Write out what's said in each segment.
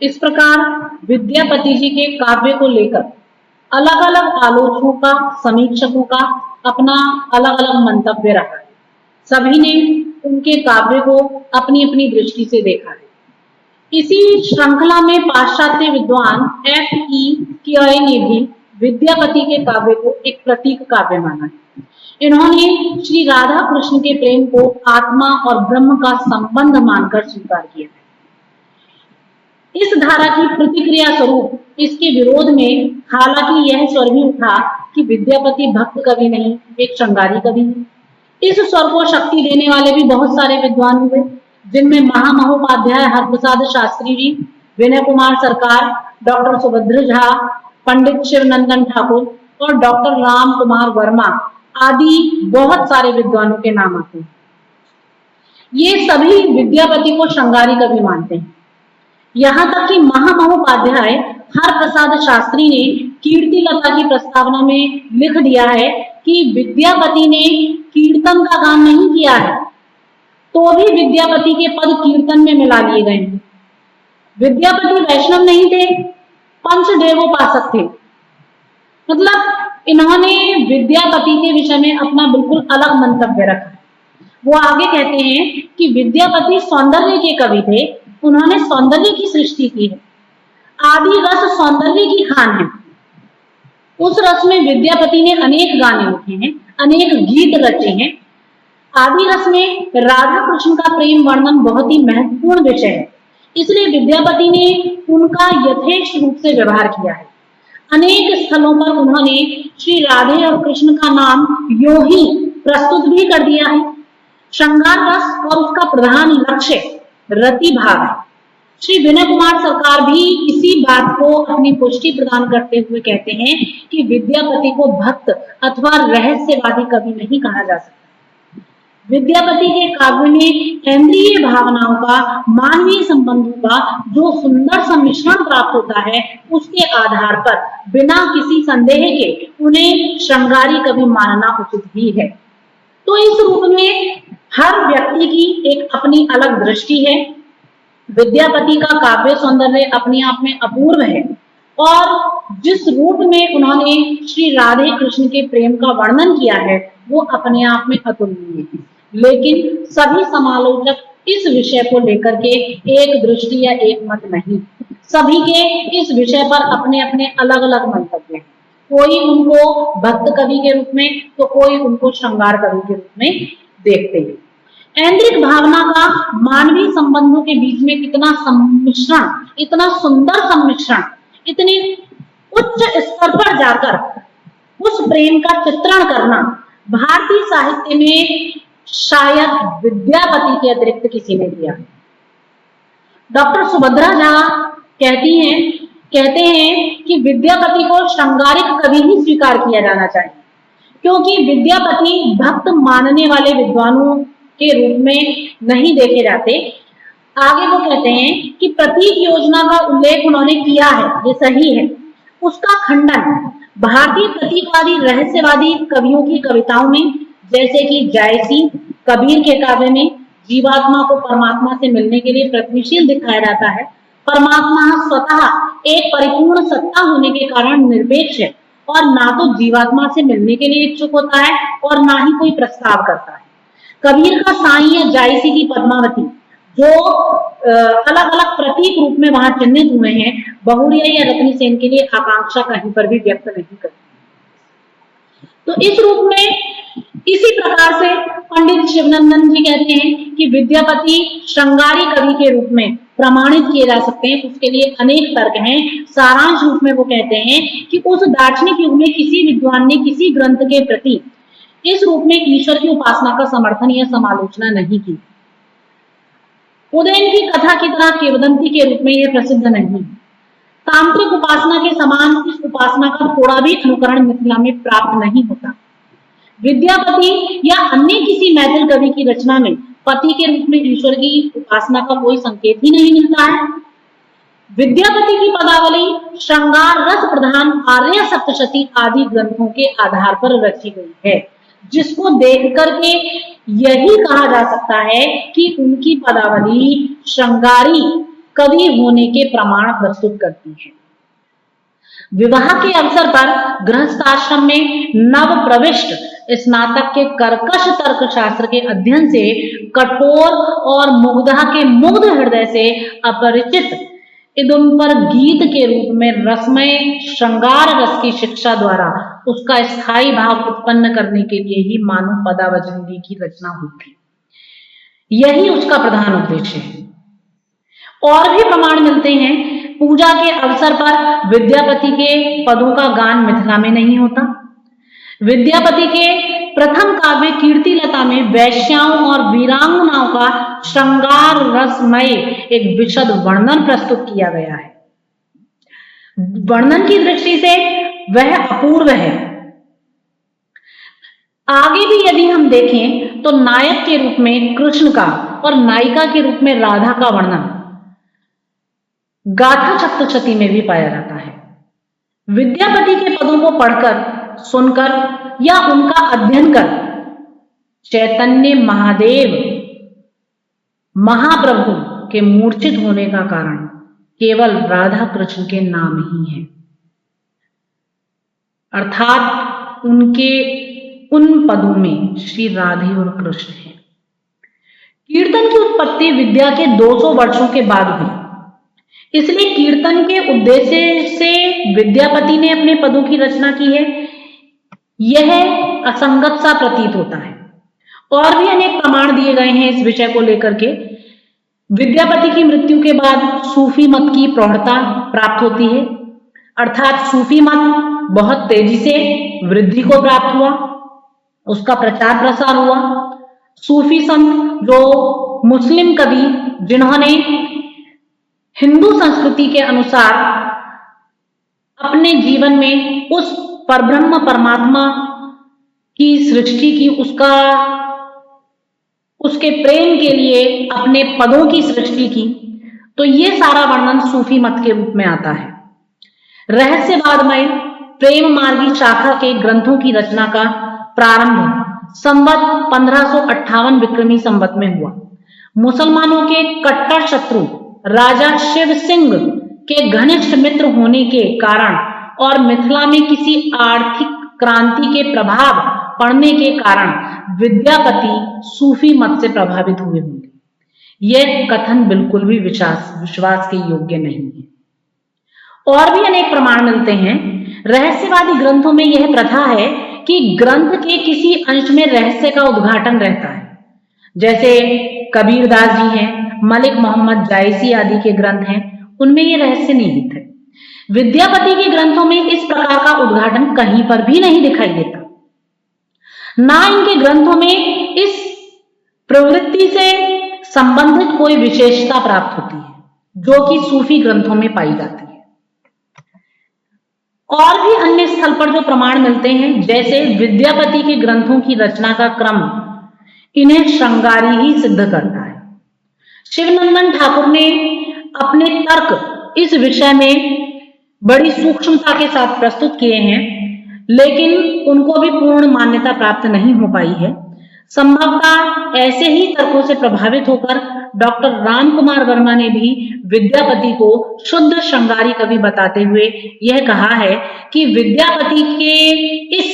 इस प्रकार विद्यापति जी के काव्य को लेकर अलग अलग आलोचकों का, समीक्षकों का अपना अलग अलग मंतव्य रहा है। सभी ने उनके काव्य को अपनी अपनी दृष्टि से देखा है। इसी श्रृंखला में पाश्चात्य विद्वान F.E. कियाय ने भी विद्यापति के काव्य को एक प्रतीक काव्य माना है। इन्होंने श्री राधा कृष्ण के प्रेम को आत्मा और ब्रह्म का संबंध मानकर स्वीकार किया है। इस धारा की प्रतिक्रिया स्वरूप इसके विरोध में हालांकि यह स्वर भी उठा कि विद्यापति भक्त कवि नहीं, एक श्रृंगारी कवि है। इस स्वर को शक्ति देने वाले भी बहुत सारे विद्वान हुए, जिनमें महामहोपाध्याय हरप्रसाद शास्त्री जी, विनय कुमार सरकार, डॉक्टर सुभद्र झा, पंडित शिवनंदन ठाकुर और डॉक्टर राम कुमार वर्मा आदि बहुत सारे विद्वानों के नाम आते हैं। ये सभी विद्यापति को श्रृंगारी कवि मानते हैं। यहाँ तक कि महामहोपाध्याय हरप्रसाद शास्त्री ने कीर्तिलता की प्रस्तावना में लिख दिया है कि विद्यापति ने कीर्तन का गान नहीं किया है, तो भी विद्यापति के पद कीर्तन में मिला लिए गए हैं। विद्यापति वैष्णव नहीं थे, पंचदेवोपासक थे। मतलब इन्होंने विद्यापति के विषय में अपना बिल्कुल अलग मंतव्य रखा। वो आगे कहते हैं कि विद्यापति सौंदर्य के कवि थे, उन्होंने सौंदर्य की सृष्टि की है। आदि रस सौंदर्य की खान है। उस रस में विद्यापति ने अनेक गाने लिखे हैं, अनेक गीत रचे हैं। आदि रस में राधा कृष्ण का प्रेम वर्णन बहुत ही महत्वपूर्ण विषय है, इसलिए विद्यापति ने उनका यथेष्ट रूप से व्यवहार किया है। अनेक स्थलों पर उन्होंने श्री राधे और कृष्ण का नाम यूं ही प्रस्तुत भी कर दिया है। श्रृंगार रस और उसका प्रधान लक्ष्य रति भाव है। श्री विनय कुमार सरकार भी इसी बात को अपनी पुष्टि प्रदान करते हुए कहते हैं कि विद्यापति को भक्त अथवा रहस्यवादी कवि नहीं कहा जा सकता। विद्यापति के काव्य में केंद्रीय भावनाओं का, मानवीय संबंधों का जो सुंदर सम्मिश्रण प्राप्त होता है, उसके आधार पर बिना किसी संदेह के उन्हें श्रृंगारी कवि मानना उचित ही है। तो इस रूप में हर व्यक्ति की एक अपनी अलग दृष्टि है। विद्यापति का काव्य सौंदर्य अपने आप में अपूर्व है और जिस रूप में उन्होंने श्री राधे कृष्ण के प्रेम का वर्णन किया है वो अपने आप में अतुलनीय है। लेकिन सभी समालोचक इस विषय को लेकर के एक दृष्टि या एक मत नहीं, सभी के इस विषय पर अपने अपने अलग अलग मंतव्य हैं। कोई उनको भक्त कवि के रूप में तो कोई उनको श्रृंगार कवि के रूप में देखते हैं। ऐन्द्रिक भावना का मानवीय संबंधों के बीच में कितना सम्मिश्रण, इतना सुंदर सम्मिश्रण, इतने उच्च स्तर पर जाकर उस प्रेम का चित्रण करना भारतीय साहित्य में शायद विद्यापति के अतिरिक्त किसी ने किया। डॉक्टर सुभद्रा झा कहते हैं कि विद्यापति को श्रृंगारिक कवि ही स्वीकार किया जाना चाहिए, क्योंकि विद्यापति भक्त मानने वाले विद्वानों के रूप में नहीं देखे जाते। आगे वो कहते हैं कि प्रतीक योजना का उल्लेख उन्होंने किया है, ये सही है। उसका खंडन भारतीय प्रतीकवादी रहस्यवादी कवियों की कविताओं में, जैसे कि जायसी, कबीर के काव्य में जीवात्मा को परमात्मा से मिलने के लिए प्रयत्नशील दिखाया जाता है। परमात्मा स्वतः एक परिपूर्ण सत्ता होने के कारण निरपेक्ष है और ना तो जीवात्मा से मिलने के लिए इच्छुक होता है और ना ही कोई प्रस्ताव करता है। कबीर का साईं या जायसी की पद्मावती, जो अलग अलग प्रतीक रूप में वहां चिन्हित हुए हैं, बहुरिया या रत्नी सेन के लिए आकांक्षा कहीं पर भी व्यक्त नहीं करती। तो इस रूप में इसी प्रकार से पंडित शिवनंदन जी कहते हैं कि विद्यापति श्रृंगारी कवि के रूप में प्रमाणित किए जा सकते हैं। उसके लिए अनेक तर्क हैं। सारांश रूप में वो कहते हैं कि उस दार्शनिक युग में किसी विद्वान ने किसी ग्रंथ के प्रति इस रूप में ईश्वर की उपासना का समर्थन या समालोचना नहीं की। उदयन की कथा की तरह किंवदंती के रूप में यह प्रसिद्ध नहीं। तांत्रिक उपासना के समान इस उपासना का थोड़ा भी अनुकरण मिथिला में प्राप्त नहीं होता। विद्यापति या अन्य किसी मैथिल कवि की रचना में पति के रूप में ईश्वर की उपासना का कोई संकेत ही नहीं मिलता है। विद्यापति की पदावली श्रृंगार रस प्रधान आर्य सप्तशती आदि ग्रंथों के आधार पर रची गई है, जिसको देख करके यही कहा जा सकता है कि उनकी पदावली श्रृंगारी कवि होने के प्रमाण प्रस्तुत करती है। विवाह के अवसर पर गृहस्थ आश्रम में नव प्रविष्ट स्नातक के कर्कश तर्कशास्त्र के अध्ययन से कठोर और मुग्धा के मुग्ध हृदय से अपरिचित इदुम पर गीत के रूप में रसमय श्रृंगार रस की शिक्षा द्वारा उसका स्थायी भाव उत्पन्न करने के लिए ही मानव पदावली की रचना हुई थी। यही उसका प्रधान उद्देश्य है। और भी प्रमाण मिलते हैं। पूजा के अवसर पर विद्यापति के पदों का गान मिथिला में नहीं होता। विद्यापति के प्रथम काव्य कीर्तिलता में वैश्याओं और वीरांगनाओं का श्रृंगार रसमय एक विशद वर्णन प्रस्तुत किया गया है। वर्णन की दृष्टि से वह अपूर्व है। आगे भी यदि हम देखें तो नायक के रूप में कृष्ण का और नायिका के रूप में राधा का वर्णन गाथा सप्तशती में भी पाया जाता है। विद्यापति के पदों को पढ़कर, सुनकर या उनका अध्ययन कर चैतन्य महादेव महाप्रभु के मूर्छित होने का कारण केवल राधा कृष्ण के नाम ही है, अर्थात उनके उन पदों में श्री राधे और कृष्ण है। कीर्तन की उत्पत्ति विद्या के 200 वर्षों के बाद हुई, इसलिए कीर्तन के उद्देश्य से विद्यापति ने अपने पदों की रचना की है, यह असंगत सा प्रतीत होता है। और भी अनेक प्रमाण दिए गए हैं इस विषय को लेकर के। विद्यापति की मृत्यु के बाद सूफी मत की प्रौढ़ता प्राप्त होती है, अर्थात सूफी मत बहुत तेजी से वृद्धि को प्राप्त हुआ, उसका प्रचार प्रसार हुआ। सूफी संत जो मुस्लिम कवि जिन्होंने हिंदू संस्कृति के अनुसार अपने जीवन में उस परब्रह्म परमात्मा की सृष्टि की, उसके प्रेम के लिए अपने पदों की सृष्टि की, तो ये सारा वर्णन सूफी मत के रूप में आता है। रहस्यवादमय प्रेम मार्गी शाखा के ग्रंथों की रचना का प्रारंभ संवत 1558 विक्रमी संवत में हुआ। मुसलमानों के कट्टर शत्रु राजा शिव सिंह के घनिष्ठ मित्र होने के कारण और मिथिला में किसी आर्थिक क्रांति के प्रभाव पड़ने के कारण विद्यापति सूफी मत से प्रभावित हुए होंगे। यह कथन बिल्कुल भी विश्वास के योग्य नहीं है। और भी अनेक प्रमाण मिलते हैं। रहस्यवादी ग्रंथों में यह प्रथा है कि ग्रंथ के किसी अंश में रहस्य का उद्घाटन रहता है, जैसे कबीरदास जी हैं, मलिक मोहम्मद जायसी आदि के ग्रंथ हैं, उनमें यह रहस्य निहित है। विद्यापति के ग्रंथों में इस प्रकार का उद्घाटन कहीं पर भी नहीं दिखाई देता। ना इनके ग्रंथों में इस प्रवृत्ति से संबंधित कोई विशेषता प्राप्त होती है जो कि सूफी ग्रंथों में पाई जाती है। और भी अन्य स्थल पर जो प्रमाण मिलते हैं, जैसे विद्यापति के ग्रंथों की रचना का क्रम इन्हें श्रृंगारी ही सिद्ध करता है। शिवनंदन ठाकुर ने अपने तर्क इस विषय में बड़ी सूक्ष्मता के साथ प्रस्तुत किए हैं, लेकिन उनको भी पूर्ण मान्यता प्राप्त नहीं हो पाई है। संभवतः ऐसे ही तर्कों से प्रभावित होकर डॉक्टर रामकुमार वर्मा ने भी विद्यापति को शुद्ध श्रृंगारी कवि बताते हुए यह कहा है कि विद्यापति के इस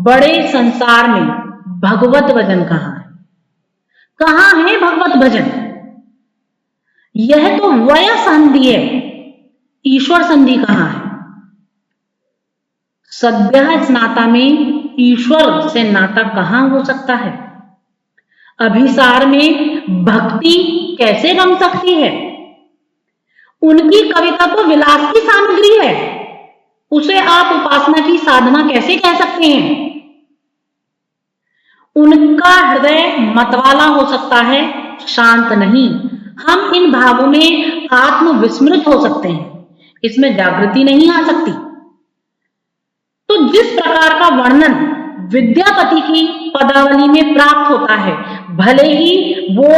बड़े संसार में भगवत भजन कहाँ है? कहाँ है भगवत भजन? यह तो वय संधि है, ईश्वर संधि कहाँ है? सद्यः स्नाता में ईश्वर से नाता कहां हो सकता है? अभिसार में भक्ति कैसे रम सकती है? उनकी कविता तो विलास की सामग्री है, उसे आप उपासना की साधना कैसे कह सकते हैं? उनका हृदय मतवाला हो सकता है, शांत नहीं। हम इन भावों में आत्मविस्मृत हो सकते हैं, इसमें जागृति नहीं आ सकती। तो जिस प्रकार का वर्णन विद्यापति की पदावली में प्राप्त होता है, भले ही वो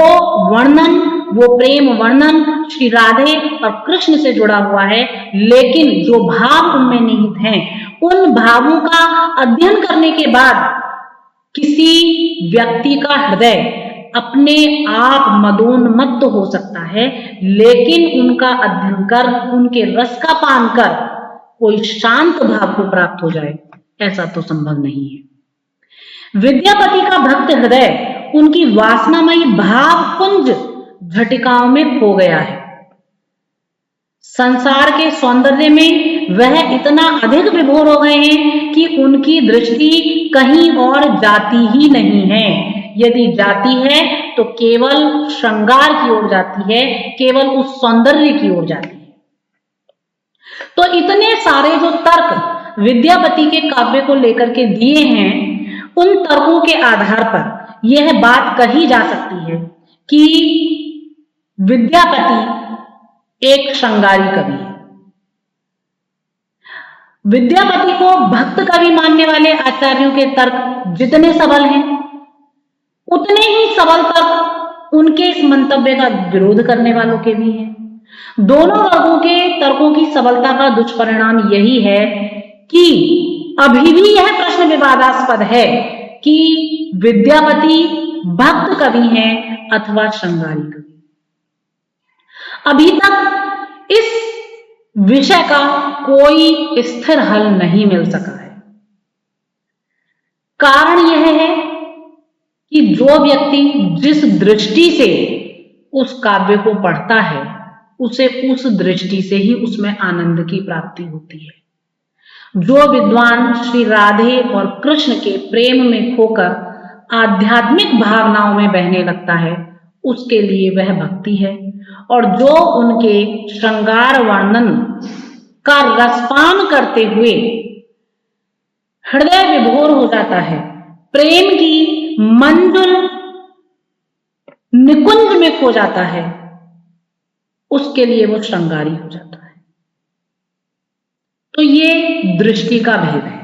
वर्णन, वो प्रेम वर्णन श्री राधे और कृष्ण से जुड़ा हुआ है, लेकिन जो भाव उनमें निहित हैं, उन भावों का अध्ययन करने के बाद किसी व्यक्ति का हृदय अपने आप मदोन्मत्त हो सकता है, लेकिन उनका अध्ययन कर, उनके रस का पान कर कोई शांत भाव को प्राप्त हो जाए, ऐसा तो संभव नहीं है। विद्यापति का भक्त हृदय उनकी वासनामयी भावपुंज झटिकाओं में खो गया है। संसार के सौंदर्य में वह इतना अधिक विभोर हो गए हैं कि उनकी दृष्टि कहीं और जाती ही नहीं है। यदि जाती है तो केवल श्रृंगार की ओर जाती है, केवल उस सौंदर्य की ओर जाती है। तो इतने सारे जो तर्क विद्यापति के काव्य को लेकर के दिए हैं, उन तर्कों के आधार पर यह बात कही जा सकती है कि विद्यापति एक श्रृंगारी कवि है। विद्यापति को भक्त कवि मानने वाले आचार्यों के तर्क जितने सबल हैं, उतने ही सबल तर्क उनके इस मंतव्य का विरोध करने वालों के भी हैं। दोनों वर्गों के तर्कों की सबलता का दुष्परिणाम यही है कि अभी भी यह प्रश्न विवादास्पद है कि विद्यापति भक्त कवि हैं अथवा श्रृंगारी कवि। अभी तक इस विषय का कोई स्थिर हल नहीं मिल सका है। कारण यह है कि जो व्यक्ति जिस दृष्टि से उस काव्य को पढ़ता है, उसे उस दृष्टि से ही उसमें आनंद की प्राप्ति होती है। जो विद्वान श्री राधे और कृष्ण के प्रेम में खोकर आध्यात्मिक भावनाओं में बहने लगता है, उसके लिए वह भक्ति है। और जो उनके श्रृंगार वर्णन का रसपान करते हुए हृदय विभोर हो जाता है, प्रेम की मंजुल निकुंज में खो जाता है, उसके लिए वो श्रृंगारी हो जाता है। तो ये दृष्टि का भेद है।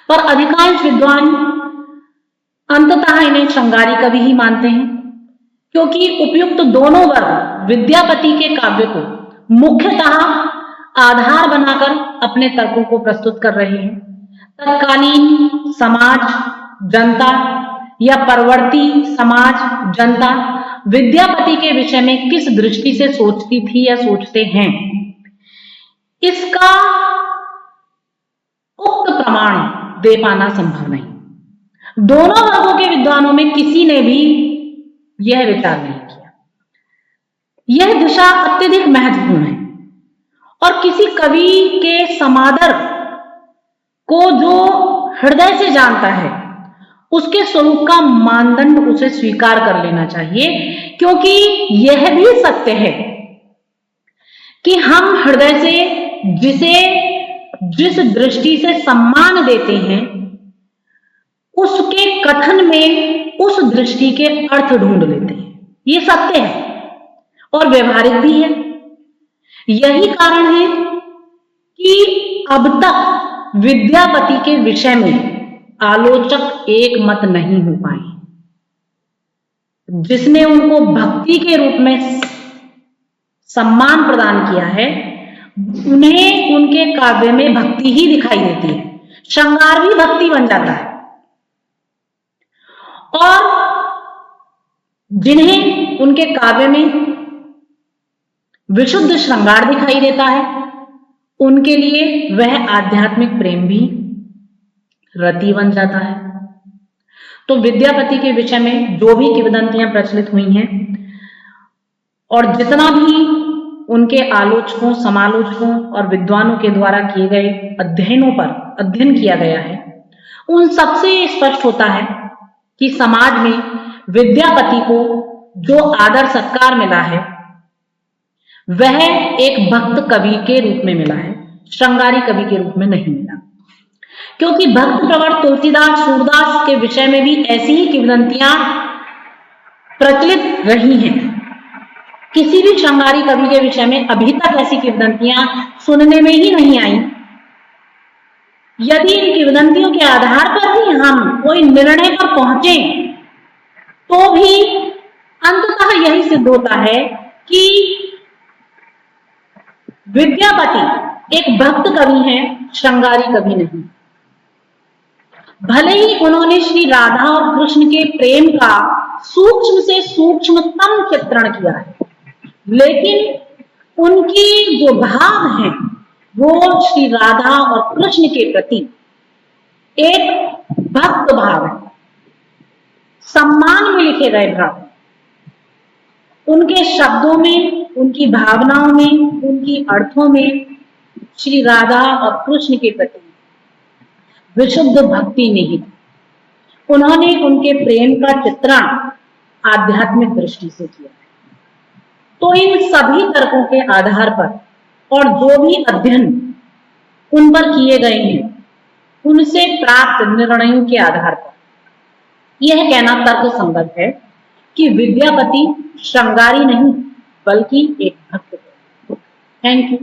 पर अधिकांश विद्वान अंततः इन्हें श्रृंगारी कवि ही मानते हैं, क्योंकि उपयुक्त दोनों वर्ग विद्यापति के काव्य को मुख्यतः आधार बनाकर अपने तर्कों को प्रस्तुत कर रहे हैं। तत्कालीन समाज, जनता या परवर्ती समाज, जनता विद्यापति के विषय में किस दृष्टि से सोचती थी या सोचते हैं, इसका उक्त प्रमाण दे पाना संभव नहीं। दोनों वर्गों के विद्वानों में किसी ने भी यह विचार नहीं किया। यह दिशा अत्यधिक महत्वपूर्ण है और किसी कवि के समादर को जो हृदय से जानता है, उसके स्वरूप का मानदंड उसे स्वीकार कर लेना चाहिए, क्योंकि यह भी सत्य है कि हम हृदय से जिस दृष्टि से सम्मान देते हैं, उसके कथन में उस दृष्टि के अर्थ ढूंढ लेते हैं। ये सत्य है और व्यवहारिक भी है। यही कारण है कि अब तक विद्यापति के विषय में आलोचक एक मत नहीं हो पाए। जिसने उनको भक्ति के रूप में सम्मान प्रदान किया है, उन्हें उनके काव्य में भक्ति ही दिखाई देती है। श्रृंगार भी भक्ति बन जाता है। और जिन्हें उनके काव्य में विशुद्ध श्रृंगार दिखाई देता है, उनके लिए वह आध्यात्मिक प्रेम भी रति बन जाता है। तो विद्यापति के विषय में जो भी किंवदंतियां प्रचलित हुई हैं और जितना भी उनके आलोचकों, समालोचकों और विद्वानों के द्वारा किए गए अध्ययनों पर अध्ययन किया गया है, उन सबसे स्पष्ट होता है कि समाज में विद्यापति को जो आदर सत्कार मिला है, वह एक भक्त कवि के रूप में मिला है, श्रृंगारी कवि के रूप में नहीं मिला। क्योंकि भक्त प्रवर तुलसीदास, सूरदास के विषय में भी ऐसी ही किंवदंतियां प्रचलित रही हैं। किसी भी श्रृंगारी कवि के विषय में अभी तक ऐसी किंवदंतियां सुनने में ही नहीं आई। यदि इन किंवदंतियों के आधार पर भी हम कोई निर्णय पर पहुंचे, तो भी अंततः यही सिद्ध होता है कि विद्यापति एक भक्त कवि हैं, श्रृंगारी कवि नहीं। भले ही उन्होंने श्री राधा और कृष्ण के प्रेम का सूक्ष्म से सूक्ष्मतम चित्रण किया है, लेकिन उनकी जो भाव हैं वो श्री राधा और कृष्ण के प्रति एक भक्त भाव है, सम्मान में लिखे गए भाव। उनके शब्दों में, उनकी भावनाओं में, उनकी अर्थों में श्री राधा और कृष्ण के प्रति विशुद्ध भक्ति निहित। उन्होंने उनके प्रेम का चित्रण आध्यात्मिक दृष्टि से किया है। तो इन सभी तर्कों के आधार पर और जो भी अध्ययन उन पर किए गए हैं, उनसे प्राप्त निर्णयों के आधार पर यह कहना तर्क संगत है कि विद्यापति श्रृंगारी नहीं बल्कि एक भक्त थे। Thank you.